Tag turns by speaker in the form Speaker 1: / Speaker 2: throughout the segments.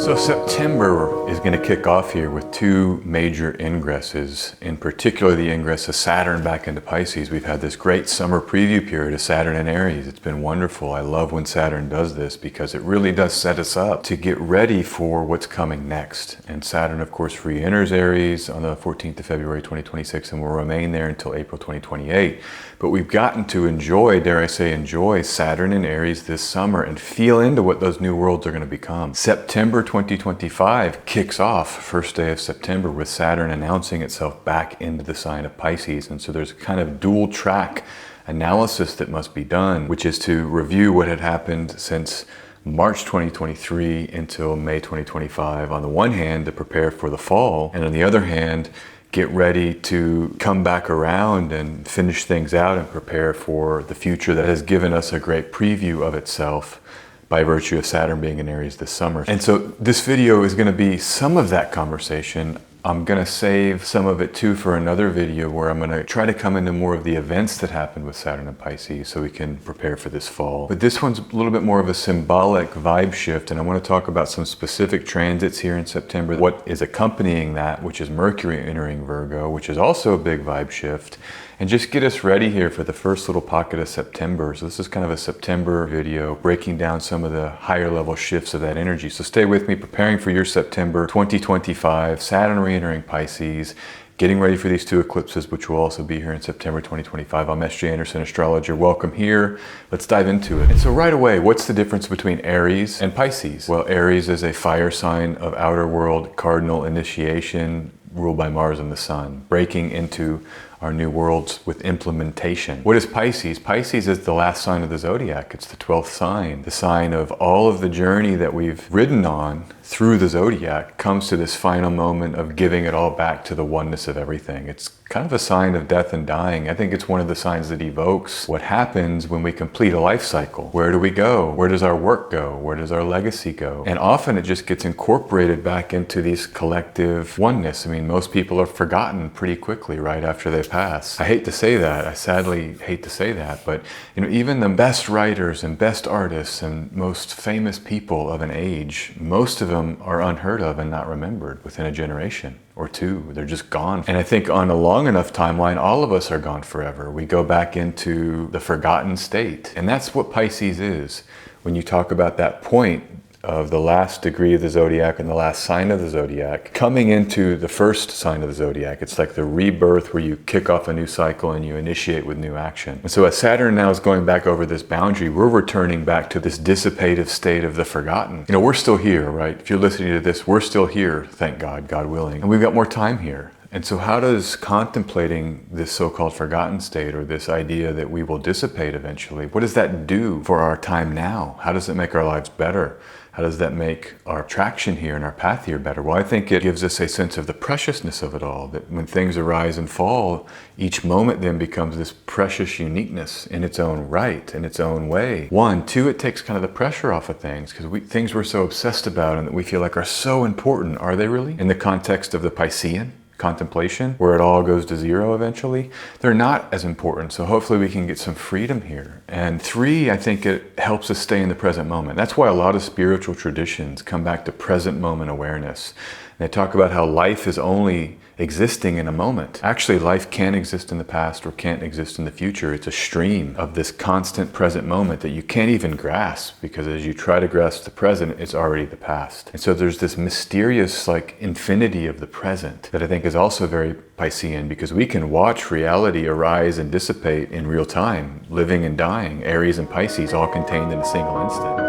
Speaker 1: So September is going to kick off here with two major ingresses, in particular the ingress of Saturn back into Pisces. We've had this great summer preview period of Saturn in Aries. It's been wonderful. I love when Saturn does this because it really does set us up to get ready for what's coming next. And Saturn, of course, re-enters Aries on the 14th of February 2026 and will remain there until April 2028. But we've gotten to enjoy, dare I say, enjoy Saturn in Aries this summer and feel into what those new worlds are going to become. September 2025 kicks off, first day of September, with Saturn announcing itself back into the sign of Pisces. And so there's a kind of dual track analysis that must be done, which is to review what had happened since March 2023 until May 2025 on the one hand to prepare for the fall, and on the other hand get ready to come back around and finish things out and prepare for the future that has given us a great preview of itself by virtue of Saturn being in Aries this summer. And so this video is going to be some of that conversation. I'm going to save some of it too for another video where I'm going to try to come into more of the events that happened with Saturn and Pisces so we can prepare for this fall. But this one's a little bit more of a symbolic vibe shift, and I want to talk about some specific transits here in September, what is accompanying that, which is Mercury entering Virgo, which is also a big vibe shift, and just get us ready here for the first little pocket of September. So this is kind of a September video breaking down some of the higher level shifts of that energy. So stay with me, preparing for your September 2025, Saturn re-entering Pisces, getting ready for these two eclipses, which will also be here in September 2025. I'm S.J. Anderson, astrologer. Welcome here. Let's dive into it. And so right away, what's the difference between Aries and Pisces? Well, Aries is a fire sign of outer world, cardinal initiation, ruled by Mars and the Sun, breaking into our new worlds with implementation. What is Pisces? Pisces is the last sign of the zodiac. It's the 12th sign. The sign of all of the journey that we've ridden on through the zodiac comes to this final moment of giving it all back to the oneness of everything. It's kind of a sign of death and dying. I think it's one of the signs that evokes what happens when we complete a life cycle. Where do we go? Where does our work go? Where does our legacy go? And often it just gets incorporated back into these collective oneness. I mean, most people are forgotten pretty quickly right after they pass. I hate to say that. I sadly hate to say that, but even the best writers and best artists and most famous people of an age, most of them are unheard of and not remembered within a generation or two. They're just gone. And I think on a long enough timeline, all of us are gone forever. We go back into the forgotten state. And that's what Pisces is. When you talk about that point of the last degree of the zodiac and the last sign of the zodiac coming into the first sign of the zodiac, it's like the rebirth where you kick off a new cycle and you initiate with new action. And so as Saturn now is going back over this boundary, we're returning back to this dissipative state of the forgotten. We're still here, right? If you're listening to this, we're still here, thank God, God willing. And we've got more time here. And so how does contemplating this so-called forgotten state, or this idea that we will dissipate eventually, what does that do for our time now? How does it make our lives better? How does that make our traction here and our path here better? Well, I think it gives us a sense of the preciousness of it all, that when things arise and fall, each moment then becomes this precious uniqueness in its own right, in its own way. One, two, it takes kind of the pressure off of things, because things we're so obsessed about and that we feel like are so important, are they really? In the context of the Piscean contemplation, where it all goes to zero eventually, they're not as important. So hopefully we can get some freedom here. And three, I think it helps us stay in the present moment. That's why a lot of spiritual traditions come back to present moment awareness. They talk about how life is only existing in a moment. Actually, life can't exist in the past or can't exist in the future. It's a stream of this constant present moment that you can't even grasp, because as you try to grasp the present, it's already the past. And so there's this mysterious infinity of the present that I think is also very Piscean, because we can watch reality arise and dissipate in real time, living and dying, Aries and Pisces all contained in a single instant.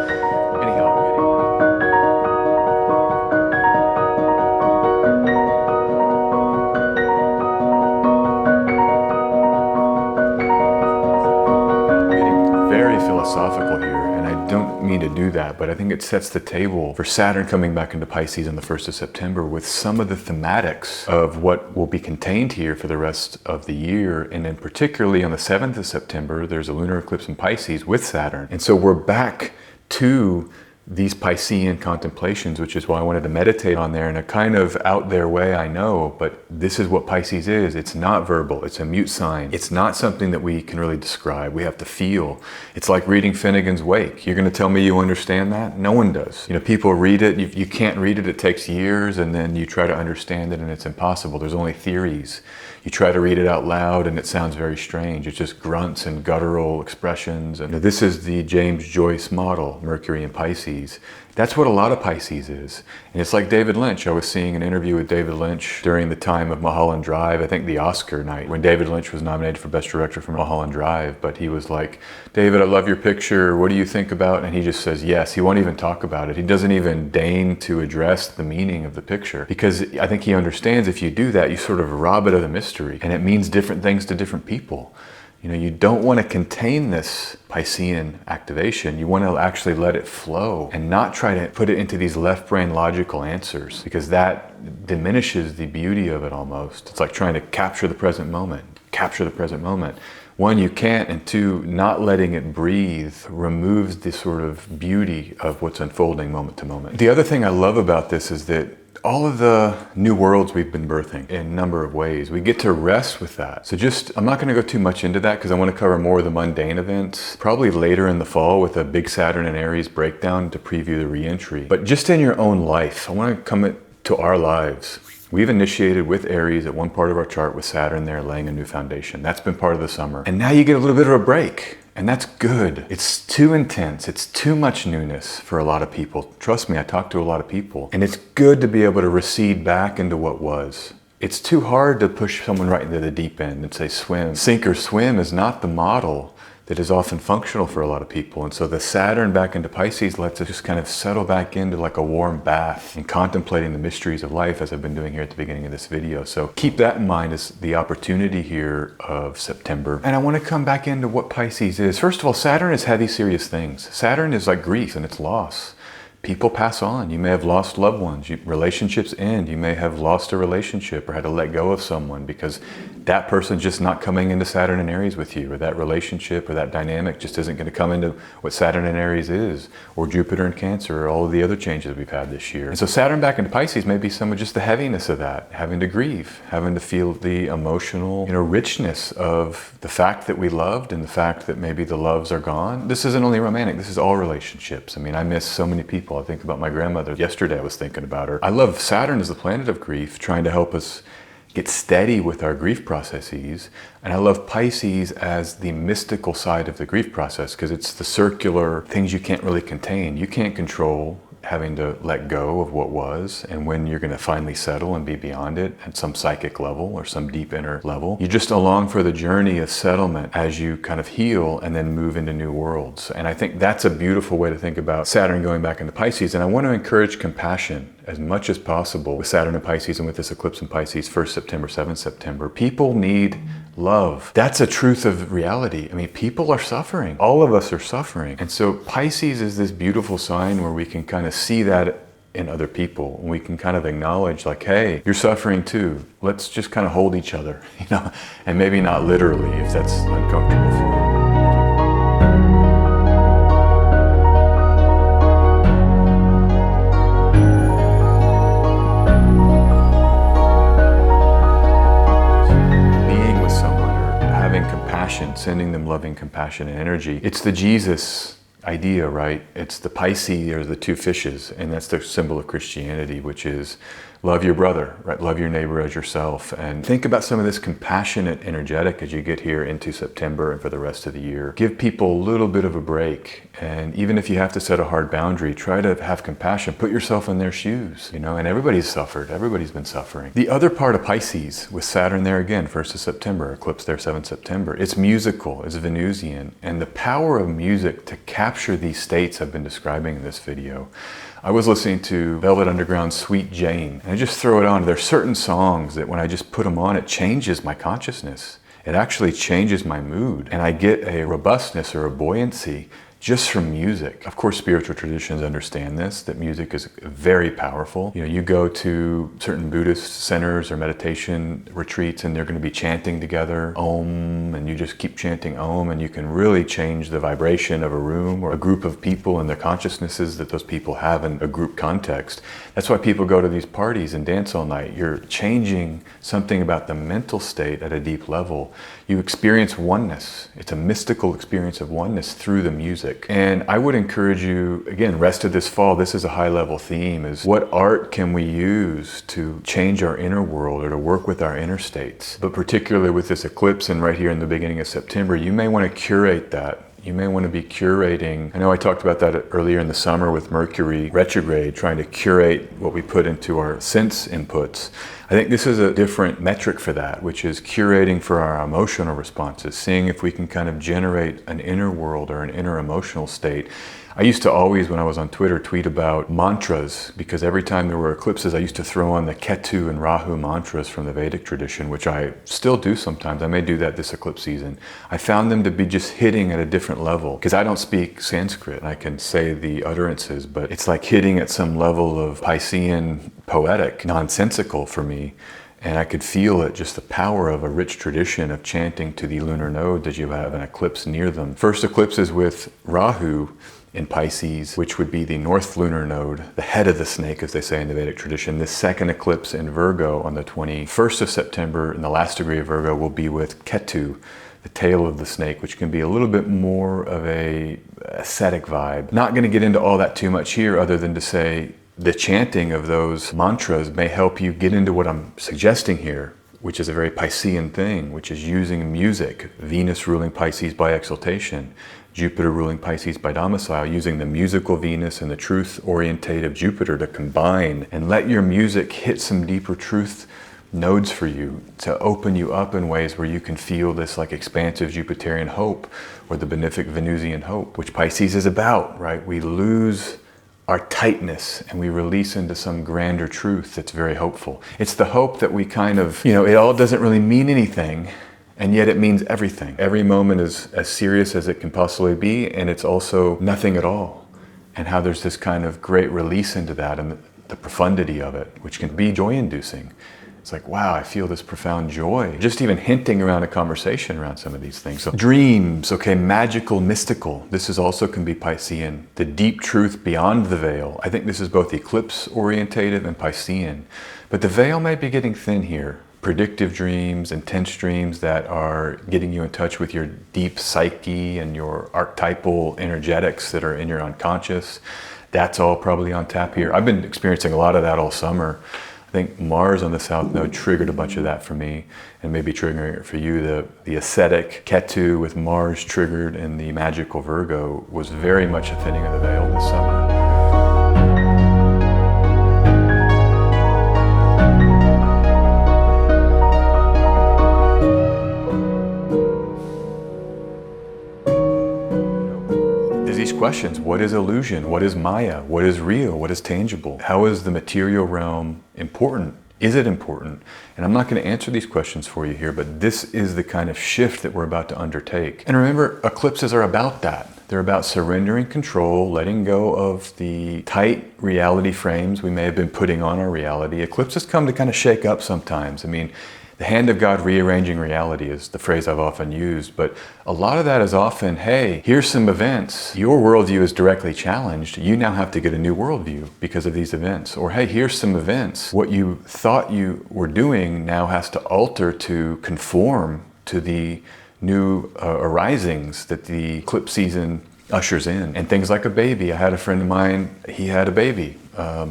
Speaker 1: Anyhow, philosophical here, and I don't mean to do that, but I think it sets the table for Saturn coming back into Pisces on the 1st of September with some of the thematics of what will be contained here for the rest of the year. And then particularly on the 7th of September, there's a lunar eclipse in Pisces with Saturn. And so we're back to these Piscean contemplations, which is why I wanted to meditate on there in a kind of out there way, I know, but this is what Pisces is. It's not verbal, it's a mute sign. It's not something that we can really describe. We have to feel. It's like reading Finnegan's Wake. You're gonna tell me you understand that? No one does. You know, people read it, you can't read it, it takes years, and then you try to understand it and it's impossible. There's only theories. You try to read it out loud and it sounds very strange. It's just grunts and guttural expressions. And this is the James Joyce model, Mercury in Pisces. That's what a lot of Pisces is. And it's like David Lynch. I was seeing an interview with David Lynch during the time of Mulholland Drive, I think the Oscar night, when David Lynch was nominated for Best Director for Mulholland Drive. But he was like, David, I love your picture. What do you think about? And he just says yes. He won't even talk about it. He doesn't even deign to address the meaning of the picture. Because I think he understands if you do that, you sort of rob it of the mystery. And it means different things to different people. You know, you don't want to contain this Piscean activation. You want to actually let it flow and not try to put it into these left brain logical answers, because that diminishes the beauty of it almost. It's like trying to capture the present moment. Capture the present moment. One, you can't, and two, not letting it breathe removes the sort of beauty of what's unfolding moment to moment. The other thing I love about this is that all of the new worlds we've been birthing in a number of ways, we get to rest with that. So I'm not going to go too much into that because I want to cover more of the mundane events, probably later in the fall with a big Saturn and Aries breakdown to preview the re-entry. But just in your own life, I want to come to our lives. We've initiated with Aries at one part of our chart with Saturn there laying a new foundation. That's been part of the summer. And now you get a little bit of a break. And that's good. It's too intense. It's too much newness for a lot of people. Trust me, I talk to a lot of people. And it's good to be able to recede back into what was. It's too hard to push someone right into the deep end and say swim. Sink or swim is not the model that is often functional for a lot of people. And so the Saturn back into Pisces lets us just kind of settle back into like a warm bath and contemplating the mysteries of life, as I've been doing here at the beginning of this video. So keep that in mind as the opportunity here of September. And I want to come back into what Pisces is. First of all, Saturn is heavy, serious things. Saturn is like grief and it's loss. People pass on. You may have lost loved ones. Relationships end. You may have lost a relationship or had to let go of someone because that person's just not coming into Saturn and Aries with you, or that relationship or that dynamic just isn't going to come into what Saturn and Aries is, or Jupiter and Cancer, or all of the other changes we've had this year. And so Saturn back into Pisces may be some of just the heaviness of that, having to grieve, having to feel the emotional, richness of the fact that we loved and the fact that maybe the loves are gone. This isn't only romantic, this is all relationships. I mean, I miss so many people. I think about my grandmother. Yesterday I was thinking about her. I love Saturn as the planet of grief, trying to help us get steady with our grief processes. And I love Pisces as the mystical side of the grief process, because it's the circular things you can't really contain. You can't control having to let go of what was and when you're going to finally settle and be beyond it at some psychic level or some deep inner level. You're just along for the journey of settlement as you kind of heal and then move into new worlds. And I think that's a beautiful way to think about Saturn going back into Pisces. And I want to encourage compassion as much as possible with Saturn in Pisces and with this eclipse in Pisces, 1st September, 7th September. People need love. That's a truth of reality. I mean, people are suffering. All of us are suffering. And so Pisces is this beautiful sign where we can kind of see that in other people. And we can kind of acknowledge like, hey, you're suffering too. Let's just kind of hold each other, and maybe not literally if that's uncomfortable for you. Sending them loving compassion and energy. It's the Jesus idea, right? It's the Pisces, or the two fishes, and that's the symbol of Christianity, which is love your brother, right? Love your neighbor as yourself. And think about some of this compassionate energetic as you get here into September and for the rest of the year. Give people a little bit of a break. And even if you have to set a hard boundary, try to have compassion. Put yourself in their shoes, and everybody's suffered. Everybody's been suffering. The other part of Pisces, with Saturn there again, 1st of September, eclipse there, 7th September, it's musical, it's Venusian. And the power of music to capture these states I've been describing in this video. I was listening to Velvet Underground's Sweet Jane, and I just throw it on. There's certain songs that when I just put them on, it changes my consciousness. It actually changes my mood, and I get a robustness or a buoyancy just from music. Of course, spiritual traditions understand this, that music is very powerful. You know, you go to certain Buddhist centers or meditation retreats and they're going to be chanting together, Om, and you just keep chanting Om, and you can really change the vibration of a room or a group of people and the consciousnesses that those people have in a group context. That's why people go to these parties and dance all night. You're changing something about the mental state at a deep level. You experience oneness. It's a mystical experience of oneness through the music. And I would encourage you, again, rest of this fall, this is a high level theme, is what art can we use to change our inner world or to work with our inner states? But particularly with this eclipse and right here in the beginning of September, you may want to curate that. You may want to be curating. I know I talked about that earlier in the summer with Mercury retrograde, trying to curate what we put into our sense inputs. I think this is a different metric for that, which is curating for our emotional responses, seeing if we can kind of generate an inner world or an inner emotional state. I used to always, when I was on Twitter, tweet about mantras, because every time there were eclipses, I used to throw on the Ketu and Rahu mantras from the Vedic tradition, which I still do sometimes. I may do that this eclipse season. I found them to be just hitting at a different level, because I don't speak Sanskrit. I can say the utterances, but it's like hitting at some level of Piscean poetic, nonsensical for me. And I could feel it, just the power of a rich tradition of chanting to the lunar node as you have an eclipse near them. First eclipse is with Rahu in Pisces, which would be the north lunar node, the head of the snake, as they say in the Vedic tradition. This second eclipse in Virgo on the 21st of September, in the last degree of Virgo, will be with Ketu, the tail of the snake, which can be a little bit more of a ascetic vibe. Not going to get into all that too much here, other than to say the chanting of those mantras may help you get into what I'm suggesting here, which is a very Piscean thing, which is using music. Venus ruling Pisces by exaltation, Jupiter ruling Pisces by domicile, using the musical Venus and the truth orientative Jupiter to combine and let your music hit some deeper truth nodes for you, to open you up in ways where you can feel this like expansive Jupiterian hope or the benefic Venusian hope, which Pisces is about, right? We lose our tightness and we release into some grander truth that's very hopeful. It's the hope that we kind of, you know, it all doesn't really mean anything, and yet it means everything. Every moment is as serious as it can possibly be, and it's also nothing at all. And how there's this kind of great release into that and the profundity of it, which can be joy-inducing. It's like, wow, I feel this profound joy. Just even hinting around a conversation around some of these things. So dreams, okay, magical, mystical. This is also can be Piscean. The deep truth beyond the veil. I think this is both eclipse orientative and Piscean. But the veil may be getting thin here. Predictive dreams, intense dreams that are getting you in touch with your deep psyche and your archetypal energetics that are in your unconscious. That's all probably on tap here. I've been experiencing a lot of that all summer. I think Mars on the South Node triggered a bunch of that for me, and maybe triggering it for you. The ascetic Ketu with Mars triggered and the magical Virgo was very much a thinning of the veil this summer. Questions. What is illusion? What is Maya? What is real? What is tangible? How is the material realm important? Is it important? And I'm not going to answer these questions for you here, but this is the kind of shift that we're about to undertake. And remember, eclipses are about that. They're about surrendering control, letting go of the tight reality frames we may have been putting on our reality. Eclipses come to kind of shake up sometimes. I mean, the hand of God rearranging reality is the phrase I've often used, but a lot of that is often, hey, here's some events. Your worldview is directly challenged. You now have to get a new worldview because of these events. Or, hey, here's some events. What you thought you were doing now has to alter to conform to the new arisings that the eclipse season ushers in. And things like a baby. I had a friend of mine, he had a baby.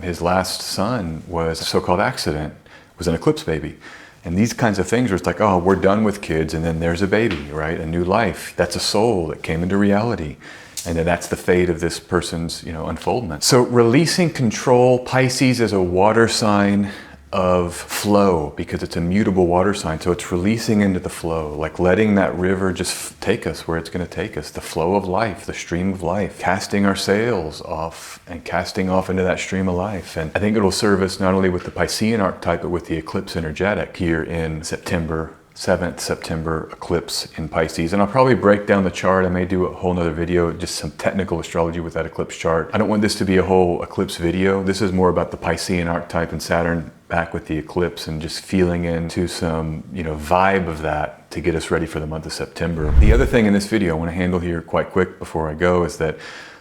Speaker 1: His last son was a so-called accident, was an eclipse baby. And these kinds of things where it's like, oh, we're done with kids, and then there's a baby, right? A new life. That's a soul that came into reality. And then that's the fate of this person's, unfoldment. So releasing control, Pisces is a water sign of flow because it's a mutable water sign. So it's releasing into the flow, like letting that river just take us where it's going to take us. The flow of life, the stream of life, casting our sails off and casting off into that stream of life. And I think it'll serve us not only with the Piscean archetype, but with the eclipse energetic here in September 7th September eclipse in Pisces. And I'll probably break down the chart. I may do a whole nother video, just some technical astrology with that eclipse chart. I don't want this to be a whole eclipse video. This is more about the Piscean archetype and Saturn back with the eclipse and just feeling into some, vibe of that to get us ready for the month of September. The other thing in this video I want to handle here quite quick before I go is that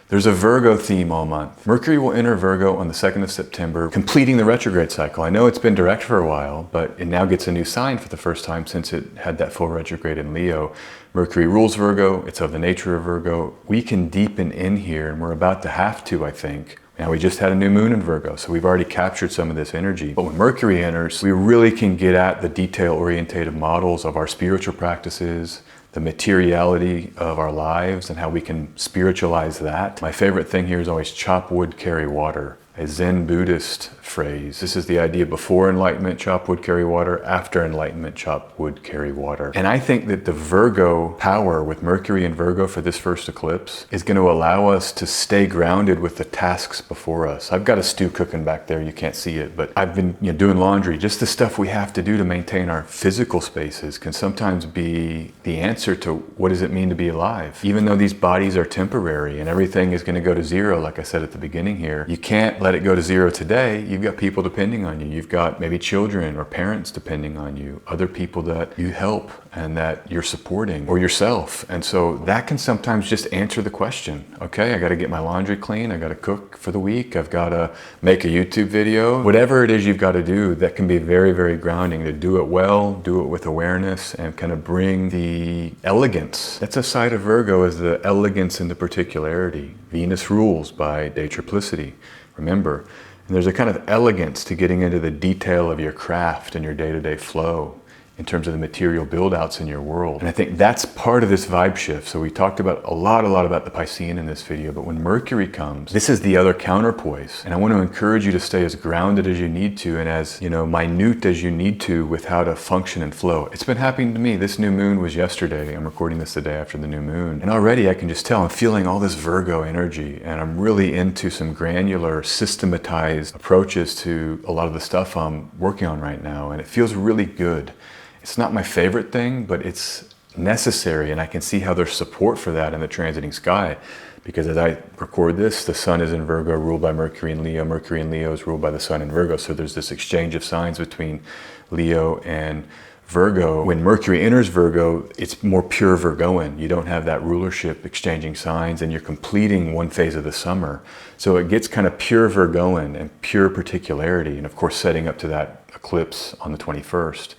Speaker 1: there's a Virgo theme all month. Mercury will enter Virgo on the 2nd of September, completing the retrograde cycle. I know it's been direct for a while, but it now gets a new sign for the first time since it had that full retrograde in Leo. Mercury rules Virgo, it's of the nature of Virgo. We can deepen in here, and we're about to have to, I think. Now, we just had a new moon in Virgo, so we've already captured some of this energy. But when Mercury enters, we really can get at the detail-orientated models of our spiritual practices, the materiality of our lives and how we can spiritualize that. My favorite thing here is always chop wood, carry water, a Zen Buddhist phrase. This is the idea before enlightenment, chop wood, carry water, after enlightenment, chop wood, carry water. And I think that the Virgo power with Mercury and Virgo for this first eclipse is going to allow us to stay grounded with the tasks before us. I've got a stew cooking back there, you can't see it, but I've been doing laundry. Just the stuff we have to do to maintain our physical spaces can sometimes be the answer to what does it mean to be alive. Even though these bodies are temporary and everything is going to go to zero, like I said at the beginning here, you can't let it go to zero today. You've got people depending on you. You've got maybe children or parents depending on you, other people that you help and that you're supporting, or yourself. And so that can sometimes just answer the question. Okay, I got to get my laundry clean. I got to cook for the week. I've got to make a YouTube video. Whatever it is you've got to do, that can be very, very grounding to do it well, do it with awareness, and kind of bring the elegance. That's a side of Virgo, is the elegance and the particularity. Venus rules by triplicity. Remember, and there's a kind of elegance to getting into the detail of your craft and your day-to-day flow in terms of the material build-outs in your world. And I think that's part of this vibe shift. So we talked about a lot about the Piscean in this video, but when Mercury comes, this is the other counterpoise. And I want to encourage you to stay as grounded as you need to and as, minute as you need to with how to function and flow. It's been happening to me. This new moon was yesterday. I'm recording this the day after the new moon. And already I can just tell I'm feeling all this Virgo energy, and I'm really into some granular, systematized approaches to a lot of the stuff I'm working on right now. And it feels really good. It's not my favorite thing, but it's necessary, and I can see how there's support for that in the transiting sky. Because as I record this, the sun is in Virgo, ruled by Mercury and Leo. Mercury and Leo is ruled by the sun in Virgo. So there's this exchange of signs between Leo and Virgo. When Mercury enters Virgo, it's more pure Virgoan. You don't have that rulership exchanging signs, and you're completing one phase of the summer. So it gets kind of pure Virgoan and pure particularity. And of course, setting up to that eclipse on the 21st.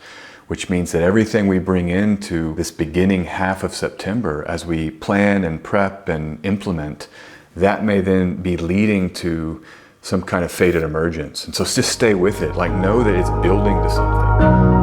Speaker 1: Which means that everything we bring into this beginning half of September as we plan and prep and implement, that may then be leading to some kind of fated emergence. And so just stay with it, like know that it's building to something.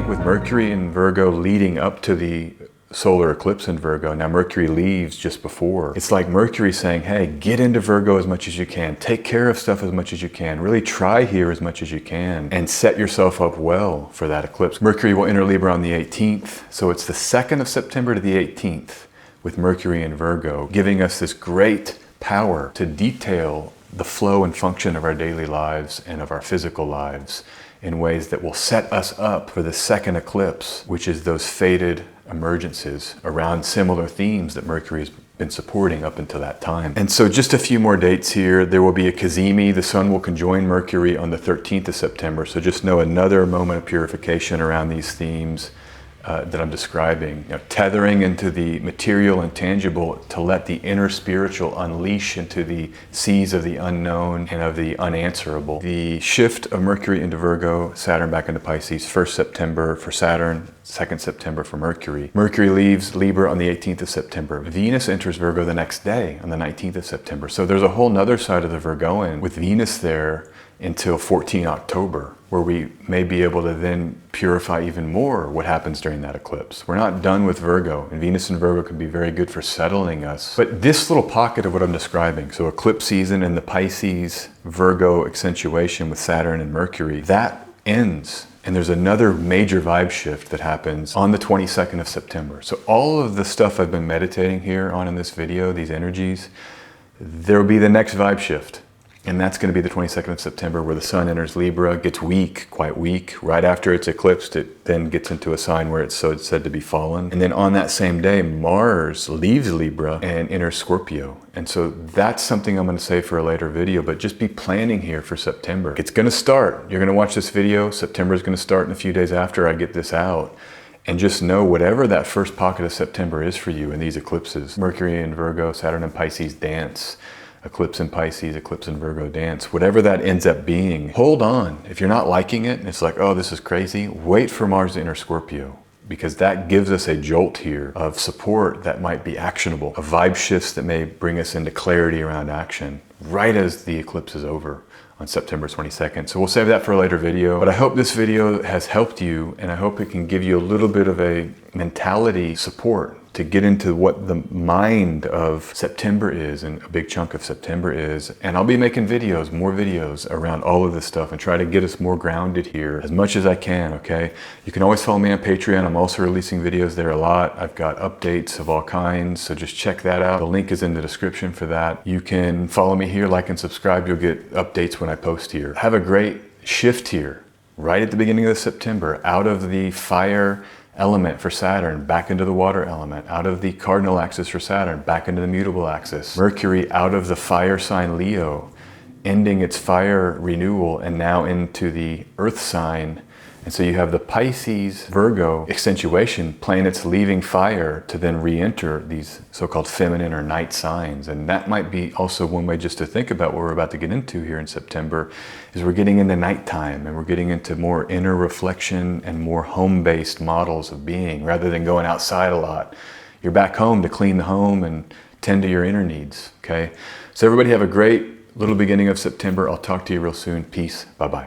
Speaker 1: With Mercury in Virgo leading up to the solar eclipse in Virgo, now Mercury leaves just before. It's like Mercury saying, hey, get into Virgo as much as you can, take care of stuff as much as you can, really try here as much as you can, and set yourself up well for that eclipse. Mercury will enter Libra on the 18th, so it's the 2nd of September to the 18th with Mercury in Virgo, giving us this great power to detail the flow and function of our daily lives and of our physical lives in ways that will set us up for the second eclipse, which is those fated emergences around similar themes that Mercury has been supporting up until that time. And so just a few more dates here. There will be a Cazimi. The sun will conjoin Mercury on the 13th of September. So just know another moment of purification around these themes that I'm describing. Tethering into the material and tangible to let the inner spiritual unleash into the seas of the unknown and of the unanswerable. The shift of Mercury into Virgo, Saturn back into Pisces, 1st September for Saturn, 2nd September for Mercury. Mercury leaves Libra on the 18th of September. Venus enters Virgo the next day on the 19th of September. So there's a whole nother side of the Virgoan with Venus there until 14 October, where we may be able to then purify even more what happens during that eclipse. We're not done with Virgo, and Venus in Virgo can be very good for settling us. But this little pocket of what I'm describing, so eclipse season and the Pisces Virgo accentuation with Saturn and Mercury, that ends And there's another major vibe shift that happens on the 22nd of September. So all of the stuff I've been meditating here on in this video, these energies, there will be the next vibe shift. And that's going to be the 22nd of September, where the sun enters Libra, gets weak, quite weak. Right after it's eclipsed, it then gets into a sign where it's said to be fallen. And then on that same day, Mars leaves Libra and enters Scorpio. And so that's something I'm going to say for a later video, but just be planning here for September. It's going to start. You're going to watch this video. September is going to start in a few days after I get this out. And just know whatever that first pocket of September is for you in these eclipses, Mercury in Virgo, Saturn in Pisces dance, Eclipse in Pisces, Eclipse in Virgo dance, whatever that ends up being, hold on. If you're not liking it and it's like, oh, this is crazy, wait for Mars to enter Scorpio, because that gives us a jolt here of support that might be actionable, of vibe shifts that may bring us into clarity around action right as the eclipse is over on September 22nd. So we'll save that for a later video, but I hope this video has helped you, and I hope it can give you a little bit of a mentality support to get into what the mind of September is, and a big chunk of September is. And I'll be making videos, more videos around all of this stuff, and try to get us more grounded here as much as I can, okay? You can always follow me on Patreon. I'm also releasing videos there a lot. I've got updates of all kinds, so just check that out. The link is in the description for that. You can follow me here, like and subscribe. You'll get updates when I post here. Have a great shift here, right at the beginning of September, out of the fire element for Saturn, back into the water element, out of the cardinal axis for Saturn, back into the mutable axis. Mercury out of the fire sign Leo, ending its fire renewal, and now into the earth sign. And so you have the Pisces Virgo accentuation, planets leaving fire to then re-enter these so-called feminine or night signs. And that might be also one way just to think about what we're about to get into here in September, is we're getting into nighttime, and we're getting into more inner reflection and more home-based models of being, rather than going outside a lot. You're back home to clean the home and tend to your inner needs, okay? So everybody have a great little beginning of September. I'll talk to you real soon. Peace. Bye-bye.